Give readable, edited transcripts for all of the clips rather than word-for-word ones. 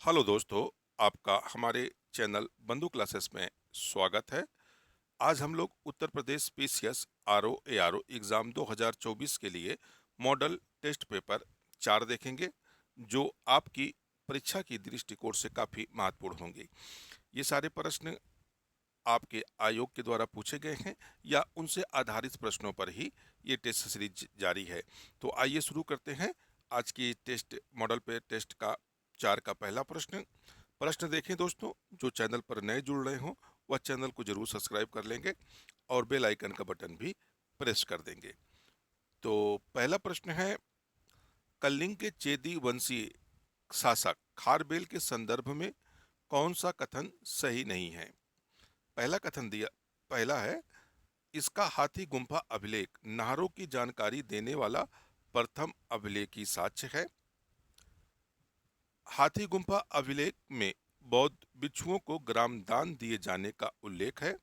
Hello दोस्तों, आपका हमारे चैनल बंधु क्लासेस में स्वागत है। आज हम लोग Uttar Pradesh PCS RO ARO exam 2024 के लिए मॉडल टेस्ट पेपर 4 देखेंगे, जो आपकी परीक्षा की दृष्टिकोण से काफ़ी महत्वपूर्ण होंगे। ये सारे प्रश्न आपके आयोग के द्वारा पूछे गए हैं या उनसे आधारित प्रश्नों पर ही ये टेस्ट सीरीज जारी है। तो आइए शुरू करते हैं आज की टेस्ट मॉडल पे टेस्ट का 4 का पहला प्रश्न। प्रश्न देखें दोस्तों, जो चैनल पर नए जुड़ रहे हों वह चैनल को जरूर सब्सक्राइब कर लेंगे और बेल आइकन का बटन भी प्रेस कर देंगे। तो पहला प्रश्न है, कलिंग के चेदी वंशीय शासक खारबेल के संदर्भ में कौन सा कथन सही नहीं है। पहला कथन दिया, पहला है, इसका हाथी गुम्फा अभिलेख नाहरों की जानकारी देने वाला प्रथम अभिलेखी साक्ष्य है। हाथी गुम्फा अभिलेख में बौद्ध भिक्षुओं को ग्राम दान दिए जाने का उल्लेख है।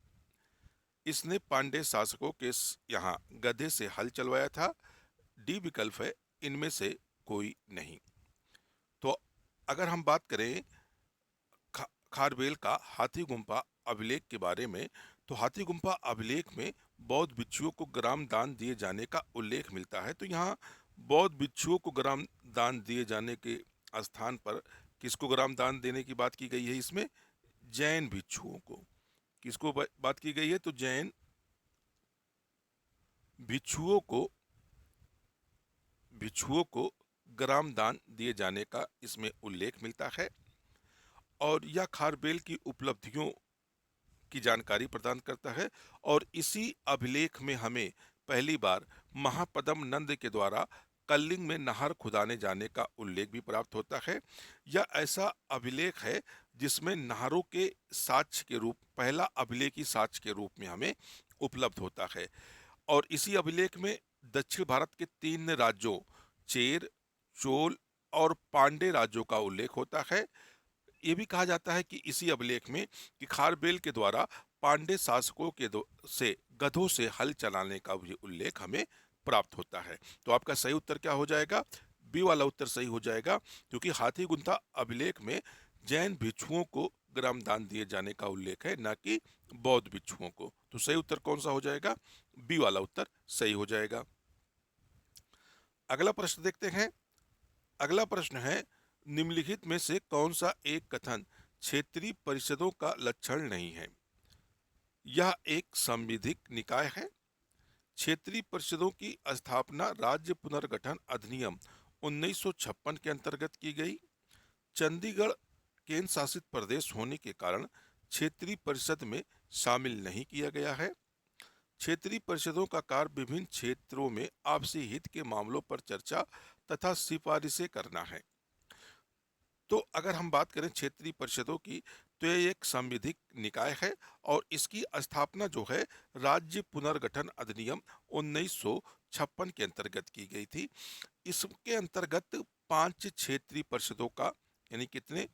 इसने पांड्य शासकों के यहाँ गधे से हल चलवाया था। डी विकल्प है, इनमें से कोई नहीं। तो अगर हम बात करें खारबेल का हाथी गुम्फा अभिलेख के बारे में, तो हाथी गुम्फा अभिलेख में बौद्ध भिक्षुओं को ग्राम दान दिए जाने का उल्लेख मिलता है। तो यहाँ बौद्ध भिक्षुओं को ग्राम दान दिए जाने के स्थान पर किसको ग्राम दान देने की बात की गई है? इसमें जैन भिक्षुओं को। किसको बात की गई है? तो जैन भिक्षुओं को ग्राम दान दिए जाने का इसमें उल्लेख मिलता है। और यह खारबेल की उपलब्धियों की जानकारी प्रदान करता है। और इसी अभिलेख में हमें पहली बार महापदम नंद के द्वारा कलिंग में नहर खुदाने जाने का उल्लेख भी प्राप्त होता है। यह ऐसा अभिलेख है जिसमें नहरों के साक्ष्य के रूप, पहला अभिलेखी साक्ष्य के रूप में हमें उपलब्ध होता है। और इसी अभिलेख में दक्षिण भारत के 3 राज्यों चेर, चोल और पांडे राज्यों का उल्लेख होता है। ये भी कहा जाता है कि इसी अभिलेख में कि खारबेल के द्वारा पांड्य शासकों के से गधों से हल चलाने का भी उल्लेख हमें प्राप्त होता है। तो आपका सही उत्तर क्या हो जाएगा? बी वाला उत्तर सही हो जाएगा, क्योंकि हाथी गुंथा अभिलेख में जैन भिक्षुओं को ग्राम दान दिए जाने का उल्लेख है, न कि बौद्ध भिक्षुओं को। तो सही उत्तर कौन सा हो जाएगा? बी वाला उत्तर सही हो जाएगा। अगला प्रश्न देखते हैं। अगला प्रश्न है, निम्नलिखित में से कौन सा एक कथन क्षेत्रीय परिषदों का लक्षण नहीं है? यह एक संविधिक निकाय है। क्षेत्रीय परिषदों की स्थापना राज्य पुनर्गठन अधिनियम 1956 के अंतर्गत की गई। चंडीगढ़ केंद्र शासित प्रदेश होने के कारण क्षेत्रीय परिषद में शामिल नहीं किया गया है। क्षेत्रीय परिषदों का कार्य विभिन्न क्षेत्रों में आपसी हित के मामलों पर चर्चा तथा सिफारिशें करना है। तो अगर हम बात करें क्षेत्रीय परिषदों की, तो ये एक संविधिक निकाय है और इसकी स्थापना जो है राज्य पुनर्गठन अधिनियम 1956 के अंतर्गत की गई थी। इसके अंतर्गत 5 क्षेत्रीय परिषदों का, यानी कितने,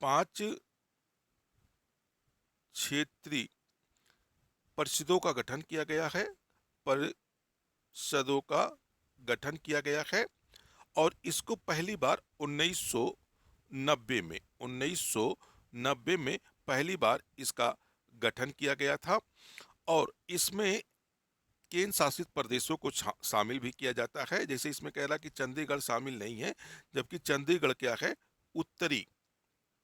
5 क्षेत्रीय परिषदों का गठन किया गया है। परिषदों का गठन किया गया है और इसको पहली बार 1990 में पहली बार इसका गठन किया गया था। और इसमें केंद्र शासित प्रदेशों को शामिल भी किया जाता है। जैसे इसमें कह रहा कि चंडीगढ़ शामिल नहीं है, जबकि चंडीगढ़ क्या है? उत्तरी,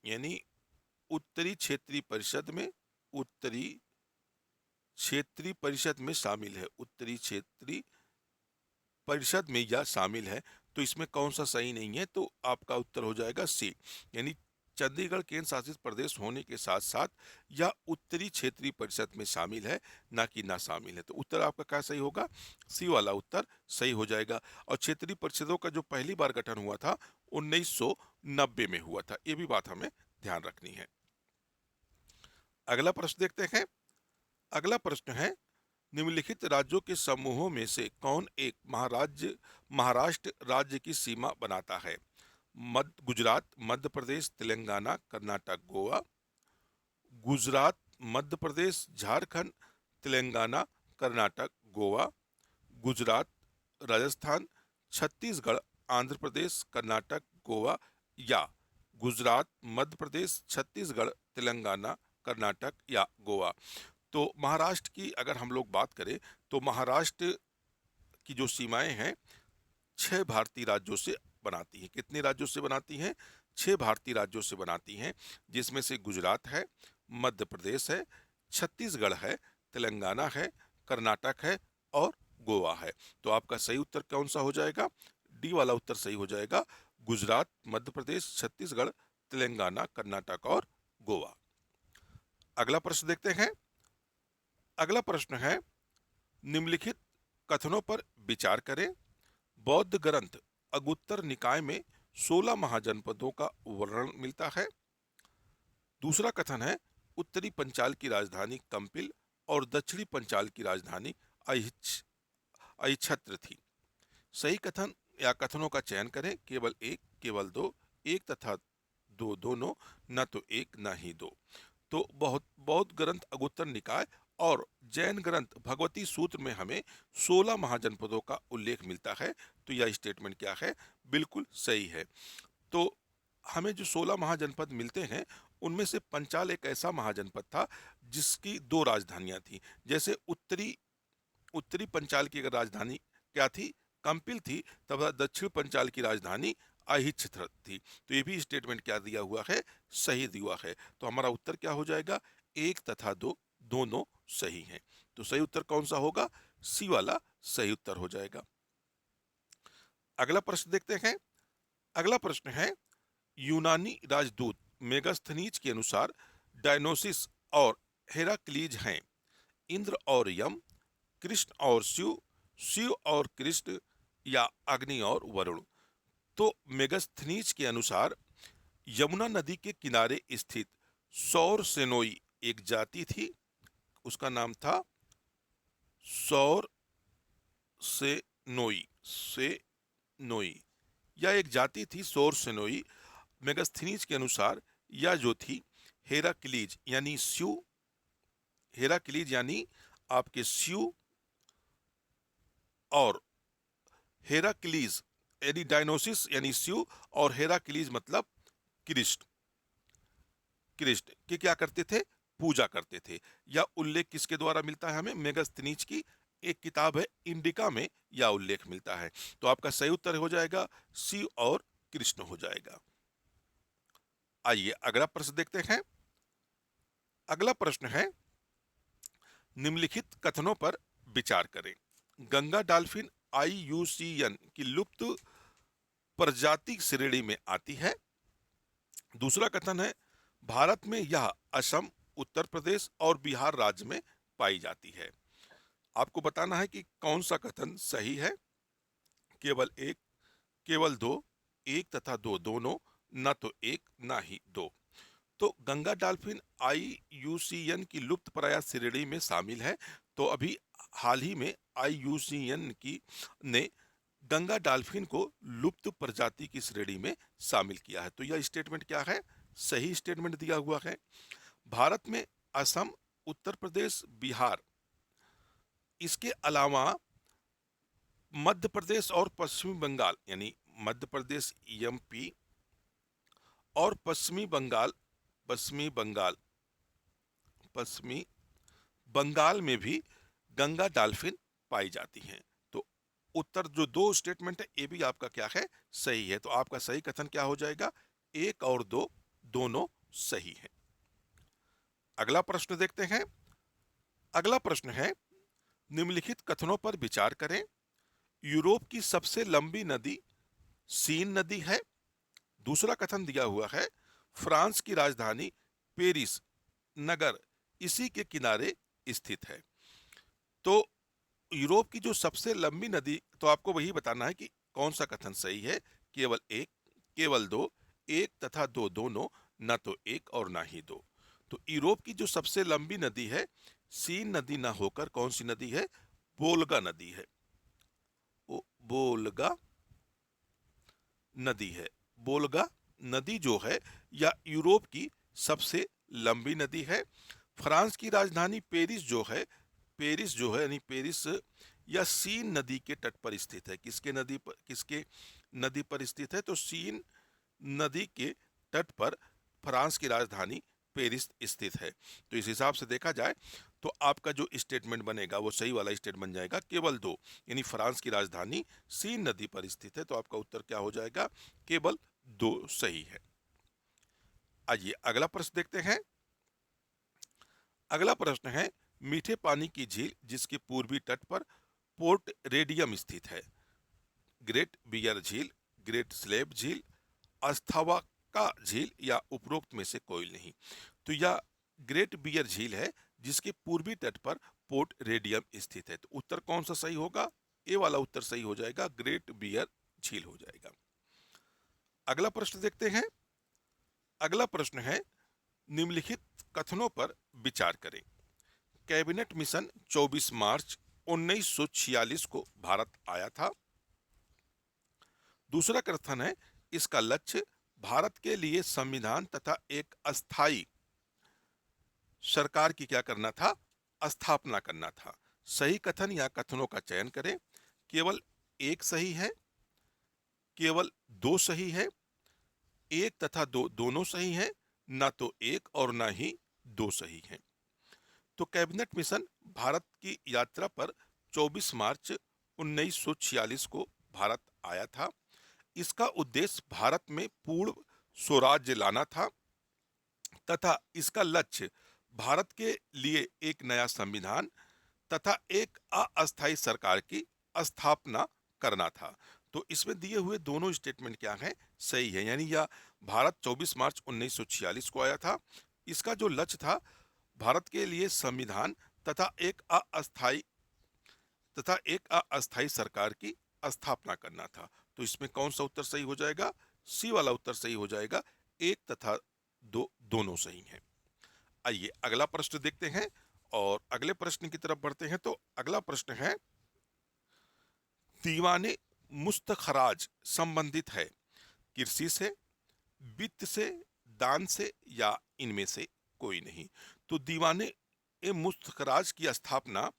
यानी उत्तरी क्षेत्रीय परिषद में, उत्तरी क्षेत्रीय परिषद में शामिल है। उत्तरी क्षेत्रीय परिषद में यह शामिल है। तो इसमें कौन सा सही नहीं है? तो आपका उत्तर हो जाएगा सी, यानी चंडीगढ़ केंद्र शासित प्रदेश होने के साथ साथ यह उत्तरी क्षेत्रीय परिषद में शामिल है, ना कि ना शामिल है। तो उत्तर आपका क्या सही होगा? सी वाला उत्तर सही हो जाएगा। और क्षेत्रीय परिषदों का जो पहली बार गठन हुआ था 1990 में हुआ था, ये भी बात हमें ध्यान रखनी है। अगला प्रश्न देखते हैं। अगला प्रश्न है, निम्नलिखित राज्यों के समूहों में से कौन एक महाराष्ट्र राज्य की सीमा बनाता है? गुजरात, मध्य प्रदेश, तेलंगाना, कर्नाटक, गोवा। गुजरात, मध्य प्रदेश, झारखंड, तेलंगाना, कर्नाटक, गोवा। गुजरात, राजस्थान, छत्तीसगढ़, आंध्र प्रदेश, कर्नाटक, गोवा, या गुजरात, मध्य प्रदेश, छत्तीसगढ़, तेलंगाना, कर्नाटक या गोवा। तो महाराष्ट्र की अगर हम लोग बात करें तो महाराष्ट्र की जो सीमाएं हैं 6 भारतीय राज्यों से बनाती हैं। कितने राज्यों से बनाती हैं? 6 भारतीय राज्यों से बनाती हैं, जिसमें से गुजरात है, मध्य प्रदेश है, छत्तीसगढ़ है, तेलंगाना है, कर्नाटक है और गोवा है। तो आपका सही उत्तर कौन सा हो जाएगा? डी वाला उत्तर सही हो जाएगा, गुजरात, मध्य प्रदेश, छत्तीसगढ़, तेलंगाना, कर्नाटक और गोवा। अगला प्रश्न देखते हैं। अगला प्रश्न है, निम्नलिखित कथनों पर विचार करें। बौद्ध ग्रंथ अगुत्तर निकाय में 16 महाजनपदों का वर्णन मिलता है। दूसरा कथन है, उत्तरी पंचाल की राजधानी कंपिल और दक्षिणी पंचाल की राजधानी अहिच्छत्र थी। सही कथन या कथनों का चयन करें, केवल एक, केवल दो, एक तथा दो दोनों, न तो एक न ही दो। तो बौद्ध ग्रंथ अगुत्तर निकाय और जैन ग्रंथ भगवती सूत्र में हमें 16 महाजनपदों का उल्लेख मिलता है। तो यह स्टेटमेंट क्या है? बिल्कुल सही है। तो हमें जो 16 महाजनपद मिलते हैं उनमें से पंचाल एक ऐसा महाजनपद था जिसकी 2 राजधानियां थी। जैसे उत्तरी उत्तरी पंचाल की अगर राजधानी क्या थी? कंपिल थी, तब दक्षिण पंचाल की राजधानी अहिच्छत्र थी। तो ये भी स्टेटमेंट क्या दिया हुआ है? सही दिया है। तो हमारा उत्तर क्या हो जाएगा? एक तथा दो दोनों सही हैं। तो सही उत्तर कौन सा होगा? सी वाला सही उत्तर हो जाएगा। अगला प्रश्न देखते हैं। अगला प्रश्न है, यूनानी राजदूत मेगास्थनीज के अनुसार डायनोसिस और हेराक्लीज हैं इंद्र और यम, कृष्ण और शिव, शिव और कृष्ण या अग्नि और वरुण। तो मेगास्थनीज के अनुसार यमुना नदी के किनारे स्थित सौर सेनोई एक जाति थी, उसका नाम था सौर से नोई। यह एक जाति थी सौर सेनोई। मेगास्थनीज के अनुसार यह जो थी हेराक्लीज यानी शिव, हेराक्लीज यानी आपके शिव, और हेराक्लीज यानी डायनोसिस यानी शिव, और हेराक्लीज मतलब कृष्ण। कृष्ण के क्या करते थे? पूजा करते थे। यह उल्लेख किसके द्वारा मिलता है हमें? मेगास्थनीज की एक किताब है इंडिका में यह उल्लेख मिलता है। तो आपका सही उत्तर हो जाएगा शिव और कृष्ण हो जाएगा। आइए अगला प्रश्न देखते हैं। अगला प्रश्न है, निम्नलिखित कथनों पर विचार करें। गंगा डॉल्फिन IUCN की लुप्त प्रजाति श्रेणी में आती है। दूसरा कथन है, भारत में यह असम, उत्तर प्रदेश और बिहार राज्य में पाई जाती है। आपको बताना है कि कौन सा कथन सही है। केवल एक, केवल दो, एक तथा दो दोनों, न तो एक न ही दो। तो गंगा डॉल्फिन IUCN की लुप्त प्राय श्रेणी में शामिल है। तो अभी हाल ही में IUCN की ने गंगा डॉल्फिन को लुप्त प्रजाति की श्रेणी में शामिल किया है। तो यह स्टेटमेंट क्या है? सही स्टेटमेंट दिया हुआ है। भारत में असम, उत्तर प्रदेश, बिहार, इसके अलावा मध्य प्रदेश और पश्चिमी बंगाल यानी मध्य प्रदेश MP और पश्चिमी बंगाल में भी गंगा डॉल्फिन पाई जाती हैं। तो उत्तर जो 2 स्टेटमेंट है ये भी आपका क्या है? सही है। तो आपका सही कथन क्या हो जाएगा? एक और दो दोनों सही है। अगला प्रश्न देखते हैं। अगला प्रश्न है, निम्नलिखित कथनों पर विचार करें। यूरोप की सबसे लंबी नदी सीन नदी है। दूसरा कथन दिया हुआ है, फ्रांस की राजधानी पेरिस नगर इसी के किनारे स्थित है। तो यूरोप की जो सबसे लंबी नदी, तो आपको वही बताना है कि कौन सा कथन सही है। केवल एक, केवल दो, एक तथा दो दोनों, न तो एक और ना ही दो। तो यूरोप की जो सबसे लंबी नदी है सीन नदी ना होकर कौन सी नदी है? बोल्गा नदी है। वो बोल्गा नदी है। बोल्गा नदी जो है यह यूरोप की सबसे लंबी नदी है। फ्रांस की राजधानी पेरिस जो है यानी पेरिस या सीन नदी के तट पर स्थित है। किसके नदी पर स्थित है? तो सीन नदी के तट पर फ्रांस की राजधानी पेरिस स्थित है। तो इस हिसाब से देखा जाए तो आपका जो स्टेटमेंट बनेगा वो सही वाला स्टेट बन जाएगा, केवल दो, यानी फ्रांस की राजधानी सीन नदी पर स्थित है। तो आपका उत्तर क्या हो जाएगा, केवल दो सही है। आइए अगला प्रश्न देखते हैं। अगला प्रश्न है, मीठे पानी की झील जिसके पूर्वी तट पर पोर्ट रेडियम स्थित है, ग्रेट बियर झील, ग्रेट स्लेव झील, अस्थावा का झील या उपरोक्त में से कोई नहीं। तो यह ग्रेट बियर झील है जिसके पूर्वी तट पर पोर्ट रेडियम स्थित है। तो उत्तर कौन सा सही होगा, ए वाला उत्तर सही हो जाएगा, ग्रेट बियर झील हो जाएगा। अगला प्रश्न देखते हैं। अगला प्रश्न है, निम्नलिखित कथनों पर विचार करें। कैबिनेट मिशन 24 मार्च 1946 को भारत आया था। दूसरा कथन है, इसका लक्ष्य भारत के लिए संविधान तथा एक अस्थाई सरकार की क्या करना था, स्थापना करना था। सही कथन या कथनों का चयन करें। केवल एक सही है, केवल दो सही है, एक तथा दो दोनों सही हैं, ना तो एक और ना ही दो सही हैं। तो कैबिनेट मिशन भारत की यात्रा पर 24 मार्च 1946 को भारत आया था। इसका उद्देश्य भारत में पूर्ण स्वराज्य लाना था तथा इसका लक्ष्य भारत के लिए एक नया संविधान तथा एक अस्थायी सरकार की स्थापना करना था। तो इसमें दिए हुए दोनों स्टेटमेंट क्या है, सही है, यानी यह भारत 24 मार्च 1946 को आया था। इसका जो लक्ष्य था भारत के लिए संविधान तथा एक अस्थायी सरकार की स्थापना करना था। तो इसमें कौन सा उत्तर सही हो जाएगा, सी वाला उत्तर सही हो जाएगा, एक तथा दो दोनों सही हैं। आइए अगला प्रश्न देखते हैं और अगले प्रश्न की तरफ बढ़ते हैं। तो अगला प्रश्न है, दीवाने मुस्तखराज संबंधित है कृषि से, वित्त से, दान से या इनमें से कोई नहीं। तो दीवाने ए मुस्तखराज की स्थापना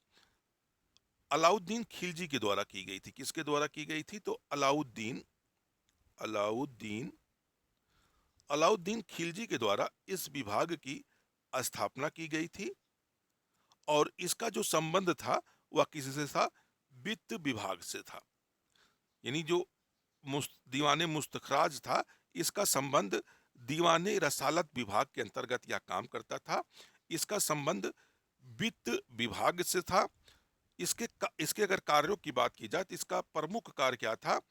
अलाउद्दीन खिलजी के द्वारा की गई थी। किसके द्वारा की गई थी, तो अलाउद्दीन अलाउद्दीन अलाउद्दीन खिलजी के द्वारा इस विभाग की स्थापना की गई थी और इसका जो संबंध था वह किससे था, वित्त विभाग से था। यानी जो दीवाने मुस्तखराज था, इसका संबंध दीवाने रसालत विभाग के अंतर्गत यह काम करता था। इसका संबंध वित्त विभाग से था। इसके अगर कार्यों की बात की जाए तो इसका प्रमुख कार्य क्या था,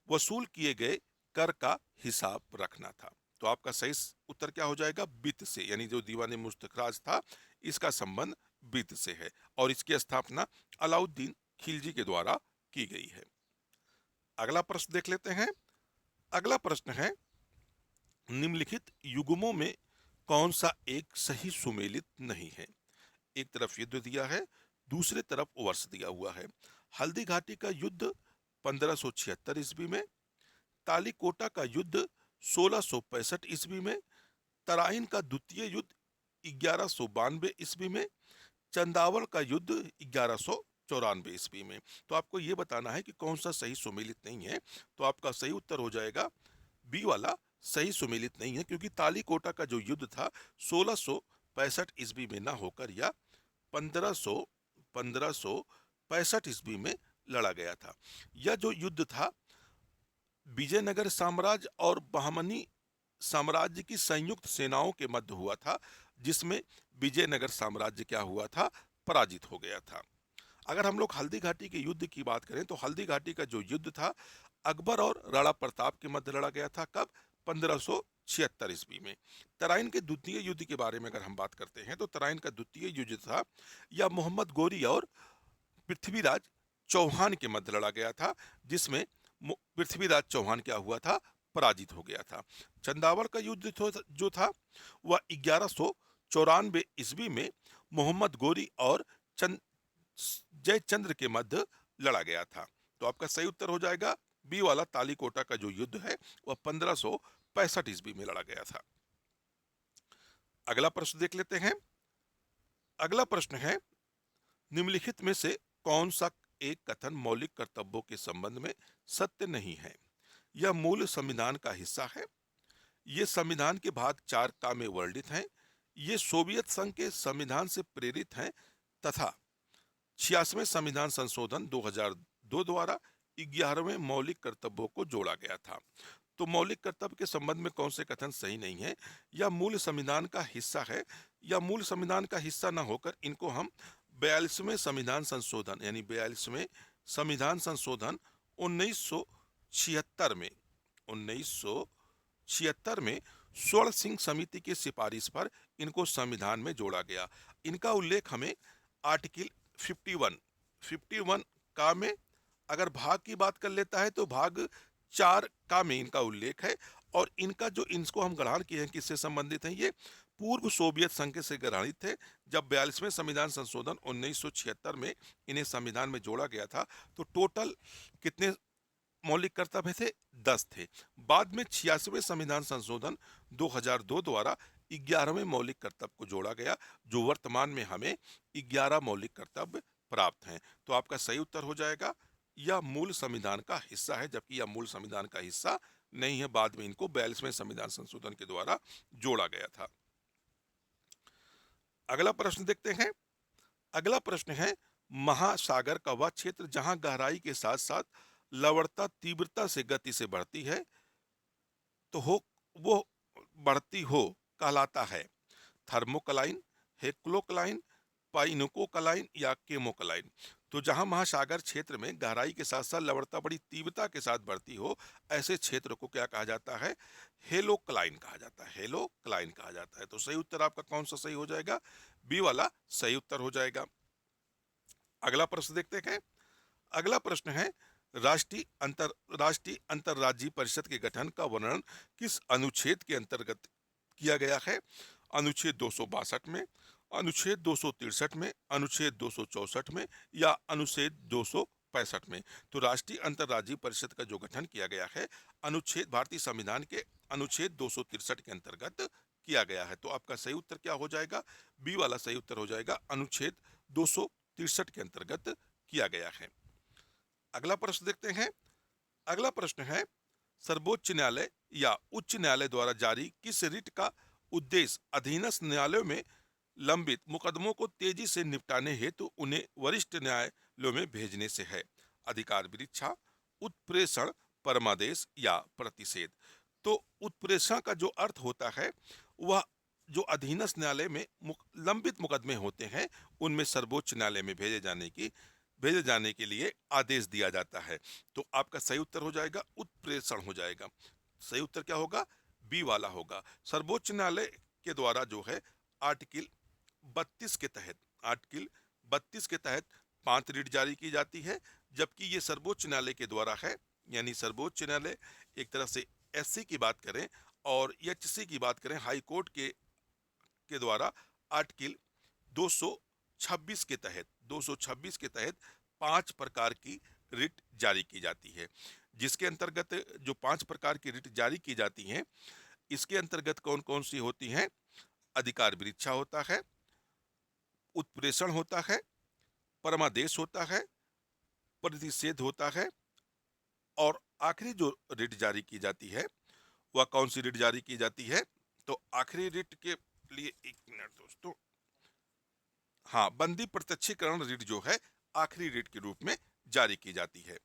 वसूल किए गए कर का हिसाब रखना था। तो आपका सही उत्तर क्या हो जाएगा, वित्त से, यानी जो दीवाने मुस्तखराज था इसका संबंध वित्त से है और इसकी स्थापना अलाउद्दीन खिलजी के द्वारा की गई है। अगला प्रश्न देख लेते हैं। अगला प्रश्न है, निम्नलिखित युग्मों में कौन सा एक सही सुमेलित नहीं है। एक तरफ युद्ध दिया है, दूसरे तरफ वर्ष दिया हुआ है। हल्दी घाटी का युद्ध 1576 ईस्वी में, तालीकोटा का युद्ध 1665 ईस्वी में, तराइन का द्वितीय युद्ध 1192 ईस्वी में, चंदावल का युद्ध 1194 ईस्वी में। तो आपको यह बताना है कि कौन सा सही सुमेलित नहीं है। तो आपका सही उत्तर हो जाएगा बी वाला, सही सुमेलित नहीं है, क्योंकि तालीकोटा का जो युद्ध था 1665 ईस्वी में ना होकर यह 1565 ईस्वी में लड़ा गया था। यह जो युद्ध था विजयनगर साम्राज्य और बहमनी साम्राज्य की संयुक्त सेनाओं के मध्य हुआ था, जिसमें विजयनगर साम्राज्य क्या हुआ था, पराजित हो गया था। अगर हम लोग हल्दी घाटी के युद्ध की बात करें तो हल्दी घाटी का जो युद्ध था अकबर और राणा प्रताप के मध्य लड़ा गया था। कब, 1576 ईस्वी में। तराइन के द्वितीय युद्ध के बारे में अगर हम बात करते हैं तो तराइन का द्वितीय युद्ध था यह मोहम्मद गोरी और पृथ्वीराज चौहान के मध्य लड़ा गया था, जिसमें पृथ्वीराज चौहान क्या हुआ था, पराजित हो गया था। चंदावल का युद्ध जो था वह 1194 ईस्वी में मोहम्मद गोरी और जयचंद्र के मध्य लड़ा गया था। तो आपका सही उत्तर हो जाएगा बी वाला, तालीकोटा का जो युद्ध है वह 1565 ईस्वी में लड़ा गया था। अगला प्रश्न देख लेते हैं। अगला प्रश्न है, निम्नलिखित में से कौन सा एक कथन मौलिक कर्तव्यों के संबंध में सत्य नहीं है। यह मूल संविधान का हिस्सा है, ये संविधान के भाग 4 का में वर्णित हैं। ये सोवियत संघ के संविधान से प्रेरित हैं तथा 86वें संविधान संशोधन 2002 द्वारा 11वें मौलिक कर्तव्यों को जोड़ा गया था। तो मौलिक कर्तव्य के संबंध में कौन से कथन सही नहीं है? या मूल संविधान का हिस्सा है, या मूल संविधान का हिस्सा न होकर इनको हम 42वें संविधान संशोधन यानी 42वें संविधान संशोधन 1976 में 1976 में स्वर्ण सिंह समिति की सिफारिश पर इनको संविधान में जोड़ा गया। इनका उल्लेख हमें आर्टिकल 51 का में, अगर भाग की बात कर लेता है तो भाग 4 का में इनका उल्लेख है। और इनका जो इनको हम ग्रहण किए हैं, किससे संबंधित हैं? ये पूर्व सोवियत संघ से ग्रहणित थे। जब 42वें संविधान संशोधन 1976 में इन्हें संविधान में जोड़ा गया था तो टोटल कितने मौलिक कर्तव्य थे? 10 थे। बाद में 86वें संविधान संशोधन 2002 द्वारा 11वें मौलिक कर्तव्य को जोड़ा गया, जो वर्तमान में हमें 11 मौलिक कर्तव्य प्राप्त हैं। तो आपका सही उत्तर हो जाएगा यह मूल संविधान का हिस्सा है, जबकि यह मूल संविधान का हिस्सा नहीं है। बाद में इनको 42वें संविधान संशोधन के द्वारा जोड़ा गया था। अगला प्रश्न देखते हैं। अगला प्रश्न है, महासागर का वह क्षेत्र जहां गहराई के साथ साथ लवणता तीव्रता से गति से बढ़ती है तो वो बढ़ती हो कहलाता है थर्मोक्लाइन, हेक्लोक्लाइन, पाइनोकोक्लाइन या केमोक्लाइन। तो जहां महासागर क्षेत्र में गहराई के साथ साथ लवणता बड़ी तीव्रता के साथ बढ़ती हो, ऐसे क्षेत्र को क्या कहा जाता है? हेलोक्लाइन कहा जाता है। हेलोक्लाइन कहा जाता है। तो सही उत्तर आपका कौन सा सही हो जाएगा? बी वाला सही उत्तर हो जाएगा। अगला प्रश्न देखते हैं। अगला प्रश्न है, राष्ट्रीय अंतरराज्यीय परिषद के गठन का वर्णन किस अनुच्छेद के अंतर्गत किया गया है? अनुच्छेद 262 में, अनुच्छेद 263 में, अनुच्छेद 264 में या अनुच्छेद 265 में? तो राष्ट्रीय अंतरराज्यीय परिषद का जो गठन किया गया है अनुच्छेद भारतीय संविधान के अनुच्छेद 263 के अंतर्गत किया गया है। तो आपका सही उत्तर क्या हो जाएगा? बी वाला सही उत्तर हो जाएगा, अनुच्छेद 263 के अंतर्गत किया गया है। अगला प्रश्न देखते हैं। अगला प्रश्न है, सर्वोच्च न्यायालय या उच्च न्यायालय द्वारा जारी किस रिट का उद्देश्य अधीनस्थ न्यायालयों में लंबित मुकदमों को तेजी से निपटाने हेतु उन्हें वरिष्ठ न्यायालयों में भेजने से है? अधिकार विरीक्षा, उत्प्रेषण, परमादेश या प्रतिषेध? तो उत्प्रेषण का जो अर्थ होता है वह जो अधीनस्थ न्यायालय में लंबित मुकदमे होते हैं उनमें सर्वोच्च न्यायालय में भेजे जाने के लिए आदेश दिया जाता है। तो आपका सही उत्तर हो जाएगा उत्प्रेषण हो जाएगा। सही उत्तर क्या होगा? बी वाला होगा। सर्वोच्च न्यायालय के द्वारा जो है आर्टिकल 32 के तहत 5 रिट जारी की जाती है, जबकि ये सर्वोच्च न्यायालय के द्वारा है। यानी सर्वोच्च न्यायालय एक तरह से एससी की बात करें और एचसी की बात करें, हाई कोर्ट के द्वारा आर्टिकल 226 के तहत 5 प्रकार की रिट जारी की जाती है। जिसके अंतर्गत जो 5 प्रकार की रिट जारी की जाती हैं, इसके अंतर्गत कौन कौन सी होती हैं? अधिकार विरीक्षा होता है, उत्प्रेषण होता है, परमादेश होता है, प्रतिषेध होता है और आखिरी जो रिट जारी की जाती है वह कौन सी रिट जारी की जाती है? तो आखिरी रिट के लिए एक मिनट दोस्तों, हाँ, बंदी प्रत्यक्षीकरण रिट जो है आखिरी रिट के रूप में जारी की जाती है।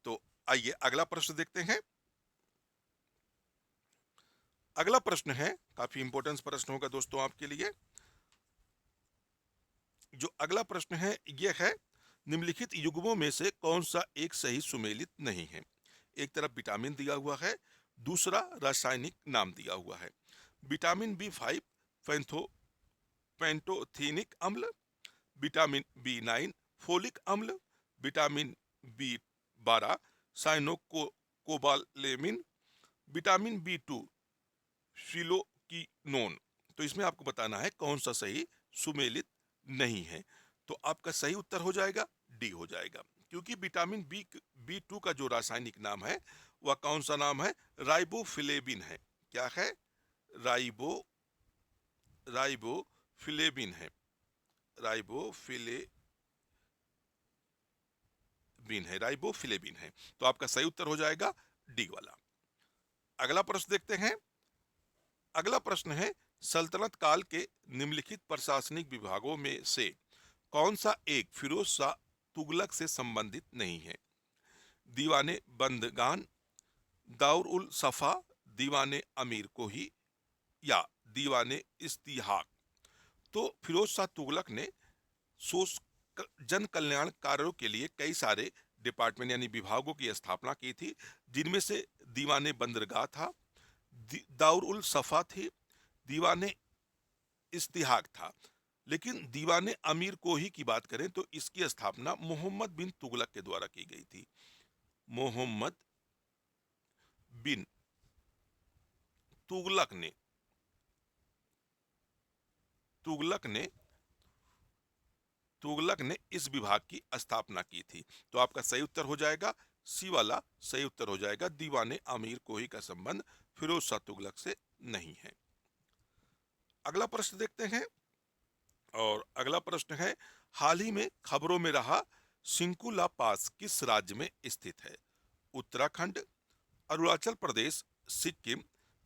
तो आइए अगला प्रश्न देखते हैं। अगला प्रश्न है, काफी इंपॉर्टेंट प्रश्न होगा दोस्तों आपके लिए। जो अगला प्रश्न है यह है, निम्नलिखित युग्मों में से कौन सा एक सही सुमेलित नहीं है? एक तरफ विटामिन दिया हुआ है, दूसरा रासायनिक नाम दिया हुआ है। विटामिन बी5 पेंटोथेनिक अम्ल, विटामिन बी9 फोलिक अम्ल, विटामिन बी12 साइनोकोबालेमिन, विटामिन बी2 फिलोकिनोन। तो इसमें आपको बताना है कौन सा सही सुमेलित नहीं है। तो आपका सही उत्तर हो जाएगा डी हो जाएगा, क्योंकि विटामिन बी टू का जो रासायनिक नाम है वह कौन सा नाम है? राइबोफ्लेविन है। क्या है? राइबोफ्लेविन है। राइबोफ्लेविन है। तो आपका सही उत्तर हो जाएगा डी वाला। अगला प्रश्न देखते हैं। अगला प्रश्न है, सल्तनत काल के निम्नलिखित प्रशासनिक विभागों में से कौन सा एक फिरोज शाह तुगलक से संबंधित नहीं है? दीवाने बंदगान, दाउर उल सफा, दीवाने अमीर कोही या दीवाने इस्तिहाक। तो फिरोज शाह तुगलक ने सोच जन कल्याण कार्यों के लिए कई सारे डिपार्टमेंट यानी विभागों की स्थापना की थी, जिनमें से दीवाने बंदरगाह था, दाउर उल सफा थी, दीवाने इस्तिहाक था। लेकिन दीवाने अमीर कोही की बात करें तो इसकी स्थापना मोहम्मद बिन तुगलक के द्वारा की गई थी। मोहम्मद बिन तुगलक ने तुगलक ने तुगलक ने इस विभाग की स्थापना की थी। तो आपका सही उत्तर हो जाएगा सी वाला सही उत्तर हो जाएगा। दीवाने अमीर कोही का संबंध फिरोज शाह तुगलक से नहीं है। अगला प्रश्न देखते हैं और अगला प्रश्न है, हाल ही में खबरों में रहा सिंकुला पास किस राज्य में स्थित है? उत्तराखंड, अरुणाचल प्रदेश, सिक्किम,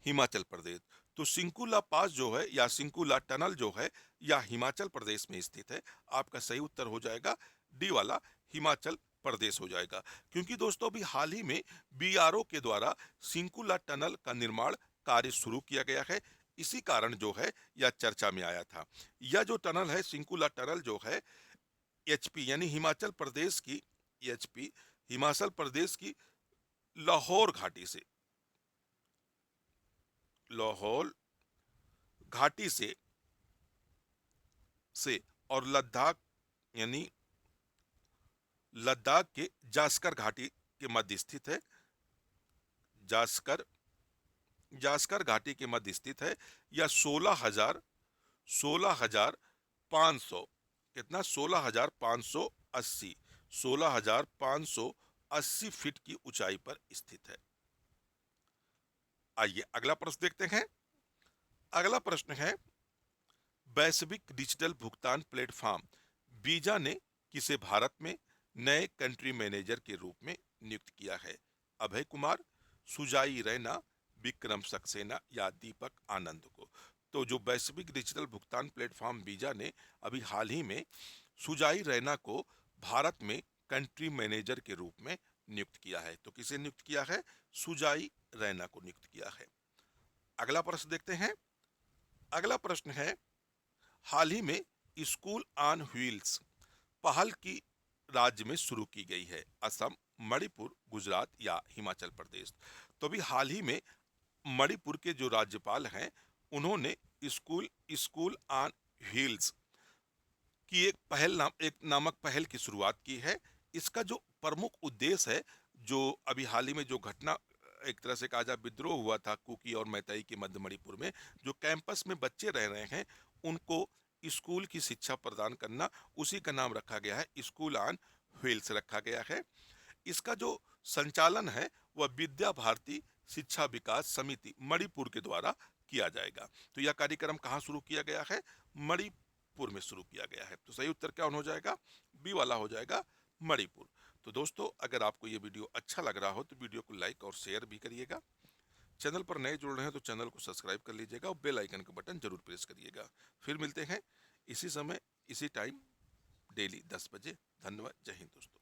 हिमाचल प्रदेश। तो सिंकुला पास जो है या सिंकुला टनल जो है या हिमाचल प्रदेश में स्थित है। आपका सही उत्तर हो जाएगा डी वाला हिमाचल प्रदेश हो जाएगा। क्योंकि दोस्तों अभी हाल ही में बीआरओ के द्वारा सिंकुला टनल का निर्माण कार्य शुरू किया गया है। इसी कारण जो है यह चर्चा में आया था। यह जो टनल है सिंकुला टनल जो है एचपी यानी हिमाचल प्रदेश की एचपी हिमाचल प्रदेश की लाहौर घाटी लाहौर घाटी से और लद्दाख यानी लद्दाख के जास्कर घाटी के मध्य स्थित है। जास्कर जास्कर घाटी के मध्य स्थित है। यह 16,500 कितना 16,580 16,580 फीट की ऊंचाई पर स्थित है। आइए अगला प्रश्न देखते हैं। अगला प्रश्न है, वैश्विक डिजिटल भुगतान प्लेटफॉर्म वीजा ने किसे भारत में नए कंट्री मैनेजर के रूप में नियुक्त किया है? अभय कुमार, सुजाई रैना, विक्रम सक्सेना या दीपक आनंद को। तो जो वैश्विक डिजिटल भुगतान प्लेटफॉर्म वीजा ने अभी हाल ही में सुजाई रैना को भारत में कंट्री मैनेजर के रूप में नियुक्त किया है। तो किसे नियुक्त किया है? सुजाई रैना को नियुक्त किया है। अगला प्रश्न देखते हैं। अगला प्रश्न है, हाल ही में स्कूल ऑन व्हील्स पहल की राज्य में शुरू की गई है? असम, मणिपुर, गुजरात या हिमाचल प्रदेश। तो अभी हाल ही में मणिपुर के जो राज्यपाल हैं उन्होंने स्कूल स्कूल ऑन व्हील्स की एक नामक पहल की शुरुआत की है। इसका जो प्रमुख उद्देश्य है, जो अभी हाल ही में जो घटना एक तरह से कहा जाए विद्रोह हुआ था कुकी और मैतेई के मध्य मणिपुर में, जो कैंपस में बच्चे रह रहे हैं उनको स्कूल की शिक्षा प्रदान करना, उसी का नाम रखा गया है स्कूल ऑन व्हील्स रखा गया है। इसका जो संचालन है वह विद्या भारती शिक्षा विकास समिति मणिपुर के द्वारा किया जाएगा। तो यह कार्यक्रम कहाँ शुरू किया गया है? मणिपुर में शुरू किया गया है। तो सही उत्तर क्या हो जाएगा? बी वाला हो जाएगा मणिपुर। तो दोस्तों अगर आपको ये वीडियो अच्छा लग रहा हो तो वीडियो को लाइक और शेयर भी करिएगा। चैनल पर नए जुड़ रहे हैं तो चैनल को सब्सक्राइब कर लीजिएगा और बेल आइकन का बटन जरूर प्रेस करिएगा। फिर मिलते हैं इसी समय इसी टाइम डेली 10 बजे। धन्यवाद। जय हिंद दोस्तों।